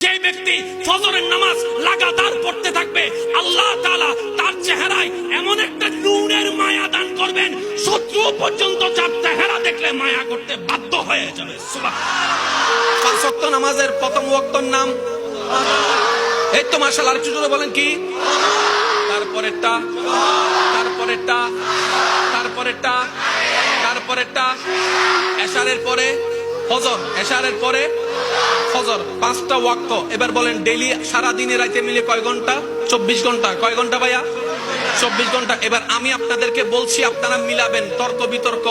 যে ব্যক্তি ফজরের নামাজ লাগাতার পড়তে থাকবে, আল্লাহ তাআলা তার চেহারায় এমন একটা নূরের মায়া দান করবেন, শত্রু পর্যন্ত যার চেহারা দেখলে মায়া করতে বাধ্য হয়ে যাবে। সুবহানাল্লাহ। পাঁচ ওয়াক্ত নামাজের প্রথম ওয়াক্তর নাম, এই তো মাশাআল্লাহ, আরেকটু জোরে বলেন কি? তারপরেরটা, তারপরেরটা, তারপরেরটা, তারপরেরটা, এশারের পরে ফজর, এশারের পরে ফজর, পাঁচটা ওয়াক্ত। এবার বলেন ডেইলি সারা দিনে রাতে মিলে কয় ঘন্টা? 24 ঘন্টা। কয় ঘন্টা ভাইয়া? 24 ঘন্টা। এবার আমি আপনাদেরকে বলছি, আপনারা মিলাবেন, তর্ক বিতর্ক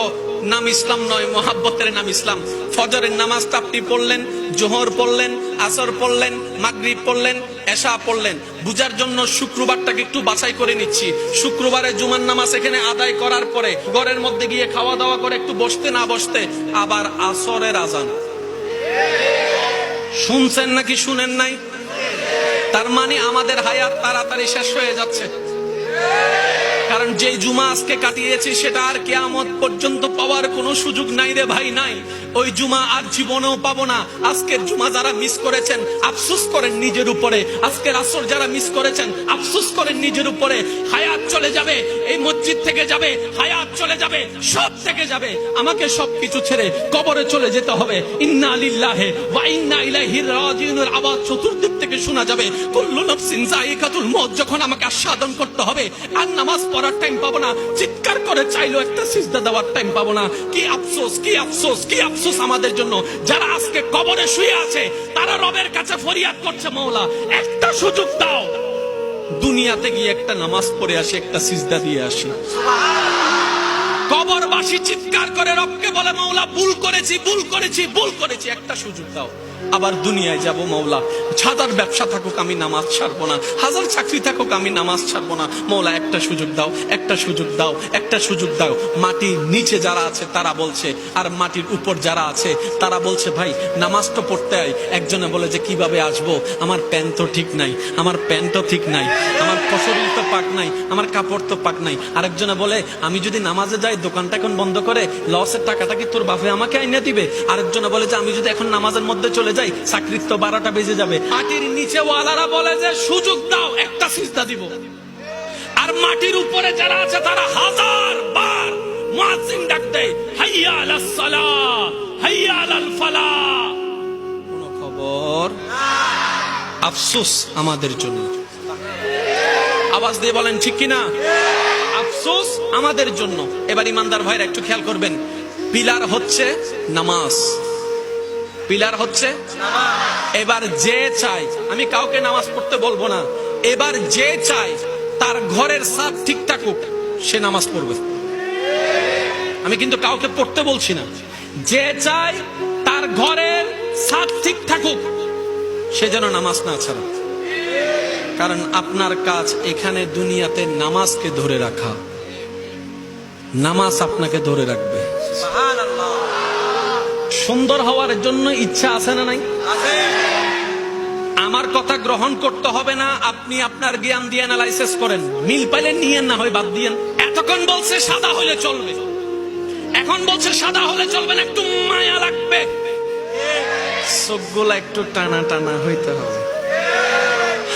নাম ইসলাম নয়, মহাব্বতের নাম ইসলাম। ফজরের নামাজটা আপনি পড়লেন, জোহর পড়লেন, আসর পড়লেন, মাগরিব পড়লেন, এশা পড়লেন। বুঝার জন্য শুক্রবারটাকে একটু বাছাই করে নিচ্ছি। শুক্রবারে জুমার নামাজ এখানে আদায় করার পরে ঘরের মধ্যে গিয়ে খাওয়া দাওয়া করে একটু বসতে না বসতে আবার আসরের আজান। শুনছেন নাকি শুনেন নাই? তার মানে আমাদের হায়াত তাড়াতাড়ি শেষ হয়ে যাচ্ছে, কারণ যে জুমা আজকে কাটিয়েছি সেটা আর কিয়ামত পর্যন্ত পাওয়ার কোনো সুযোগ নাই রে ভাই, নাই। ওই জুমা আর জীবনেও পাবো না। আজকের জুমা যারা মিস করেছেন আফসোস করেন নিজের উপরে, আজকের আসর যারা মিস করেছেন আফসোস করেন নিজের উপরে। হায়াত চলে যাবে, এই মসজিদ থেকে যাবে, হায়াত চলে যাবে, সব থেকে যাবে। আমাকে সবকিছু ছেড়ে কবরে চলে যেতে হবে। ইন্না লিল্লাহি ওয়া ইন্না ইলাইহি রাজিউনের আওয়াজ চতুর্দিক থেকে শোনা যাবে। কুল্লু নাফসিন যায়িকাতুল মউত যখন আমাকে আস্বাদন করতে হবে, আর নামাজ পড়ার টাইম পাবো না, চিৎকার করে চাইলো একটা সিজদা দেওয়ার টাইম পাবো না। কি আফসোস, কি আফসোস, কি আফসোস আমাদের জন্য। যারা আজকে কবরে শুয়ে আছে তারা রবের কাছে ফরিয়াদ করছে, মওলা একটা সুযোগ দাও, দুনিয়াতে গিয়ে একটা নামাজ পড়ে আসি, একটা সিজদা দিয়ে আসি। কবরবাসী চিৎকার করে রবকে বলে, মওলা ভুল করেছি, ভুল করেছি, ভুল করেছি, একটা সুযোগ দাও। আবার দুনিয়ায় যাব, মওলা হাজার ব্যবসা থাকুক আমি নামাজ ছাড়বো না, হাজার চাকরি থাকুক আমি নামাজ ছাড়বো না, মওলা একটা সুযোগ দাও, একটা সুযোগ দাও, একটা সুযোগ দাও। মাটির নিচে যারা আছে তারা বলছে, আর মাটির উপর যারা আছে তারা বলছে, ভাই নামাজ তো পড়তে আই। একজনে বলে যে কিভাবে আসবো, আমার প্যান্ট তো ঠিক নাই, আমার প্যান্টও ঠিক নাই, আমার শরীর তো পাক নাই, আমার কাপড় তো পাক নাই। আরেকজনে বলে, আমি যদি নামাজে যাই দোকানটা এখন বন্ধ করে লসের টাকাটা কি তোর বাপে আমাকে আইনা দিবে? আরেকজনে বলে যে আমি যদি এখন নামাজের মধ্যে চলে যাই চাকরির তো 12টা বেজে যাবে। মাটির নিচে ওয়ালারা বলে যে সুযোগ দাও, একটা সিজদা দিব। আর মাটির উপরে যারা আছে তারা হাজার বার মুয়াজ্জিন ডাক দেয়, হাইয়া আলাস সালাহ, হাইয়া আলাল ফালাহ। কোনো খবর আফসোস আমাদের জন্য। আওয়াজ দিয়ে বলেন ঠিক কিনা? আফসোস আমাদের জন্য। এবার ইমানদার ভাইরা একটু খেয়াল করবেন, পিলার হচ্ছে নামাজ, পিলার হচ্ছে নামাজ। এবার যে চায়, আমি কাউকে নামাজ পড়তে বলবো না, এবার যে চায় তার ঘরের ছাদ ঠিক থাকুক সে নামাজ পড়বে। আমি কিন্তু কাউকে পড়তে বলছি না, যে চায় তার ঘরের ছাদ ঠিক থাকুক সে যেন নামাজ না ছাড়ে। কারণ আপনার কাজ এখানে দুনিয়াতে নামাজকে ধরে রাখা, নামাজ আপনাকে ধরে রাখবে। সুন্দর হওয়ার জন্য ইচ্ছা আছে না নাই? আমার কথা গ্রহণ করতে হবে না, আপনি আপনার জ্ঞান দিয়ে অ্যানালাইসিস করেন, মিল পাইলে নিয়েন, না হয় বাদ দিয়েন। এতক্ষণ বলছে সাদা হলে চলবে, এখন বলছে সাদা হলে চলবে না, একটু মায়া লাগবে, চোখগুলা একটু টানা টানা হইতে হবে,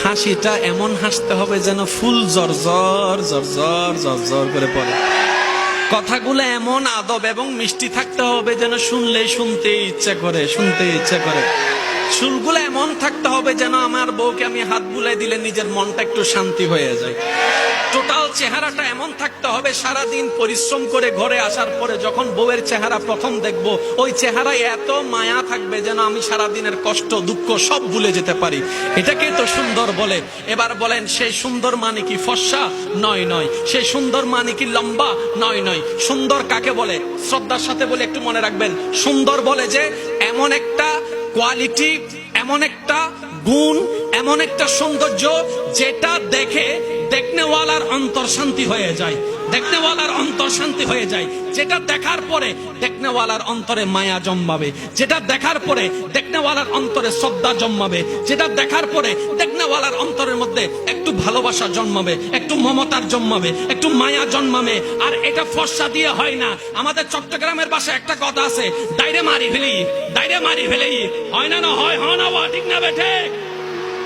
হাসিটা এমন হাসতে হবে যেন ফুল জর্জর জর্জর জর্জর করে পড়ে, কথাগুলো এমন আদব এবং মিষ্টি থাকতে হবে যেন শুনলে শুনতে ইচ্ছা করে, শুনতে ইচ্ছা করে। চুলগুলো এমন থাকতে হবে যেন আমার বউকে আমি হাত বুলাই দিলে নিজের মনটা একটু শান্তি হয়ে যায়। টোটাল চেহারাটা এমন থাকতে হবে, সারাদিন পরিশ্রম করে ঘরে আসার পরে যখন বউয়ের চেহারা প্রথম দেখব, ওই চেহারায় এত মায়া থাকবে যেন আমি সারাদিনের কষ্ট দুঃখ সব ভুলে যেতে পারি। এটাকে তো সুন্দর বলে। এবার বলেন, সেই সুন্দর মানে কি ফর্সা? নয় নয়। সেই সুন্দর মানে কি লম্বা? নয় নয়। সুন্দর কাকে বলে? শ্রদ্ধার সাথে বলে একটু মনে রাখবেন, সুন্দর বলে যে এমন একটা কোয়ালিটি, এমন একটা গুণ, এমন একটা সৌন্দর্য যেটা দেখে দেখনেওয়ালার অন্তর শান্তি হয়ে যায়, দেখনেওয়ালার অন্তর শান্তি হয়ে যায়। যেটা দেখার পরে দেখনেওয়ালার অন্তরে মায়া জন্মাবে, যেটা দেখার পরে দেখনেওয়ালার অন্তরে শ্রদ্ধা জন্মাবে, যেটা দেখার পরে দেখনেওয়ালার অন্তরের মধ্যে একটু ভালোবাসা জন্মাবে, একটু মমতার জন্মাবে, একটু মায়া জন্মাবে। আর এটা ফর্সা দিয়ে হয় না। আমাদের চট্টগ্রামের ভাষায় একটা কথা আছে, ডাইরে মারি ফেলি, ডাইরে মারি ফেলি। হয় না? না হয়, হয় না? ঠিক না বেঠে?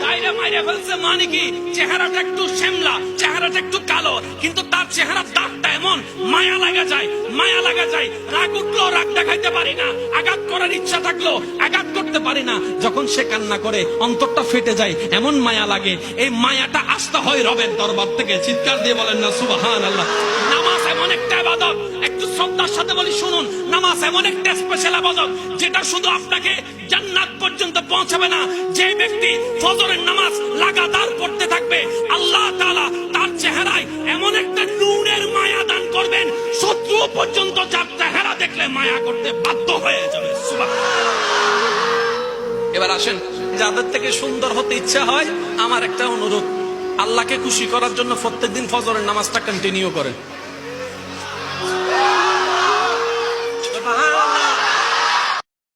ডাইরে মাইরে ফেলছে মানে কি? চেহারাটা একটু শ্যামলা, চেহারাটা একটু কালো, কিন্তু তার চেহারার দাগটা এমন মায়া লাগা যায়, মায়া লাগা যায়। রাগ উঠলো রাগ দেখাইতে পারি না, আঘাত করার ইচ্ছা থাকলো আঘাত করতে পারি না। যখন সে কান্না করে অন্তরটা ফেটে যায়, এমন মায়া লাগে। এই মায়াটা আসতে হয় রবের দরবার থেকে। চিৎকার দিয়ে বলেন না সুবহানাল্লাহ। নামাজ এমন একটা ইবাদত, একটু শ্রদ্ধার সাথে বলি শুনুন, নামাজ এমন একটা স্পেশাল ইবাদত যেটা শুধু আপনাকে জান্নাত পর্যন্ত পৌঁছাবে না। যে ব্যক্তি ফজরের নামাজ লাগাতার পড়তে থাকবে, আল্লাহ তাআলা তার চেহারায় এমন একটা নূরের মায়া দান করবেন, শত্রু পর্যন্ত যার চেহারা দেখলে মায়া করতে বাধ্য হয়ে যাবে। সুবহানাল্লাহ। এবার আসেন, যাদের থেকে সুন্দর হতে ইচ্ছা হয়, আমার একটা অনুরোধ, আল্লাহকে খুশি করার জন্য প্রত্যেকদিন ফজরের নামাজটা কন্টিনিউ করেন।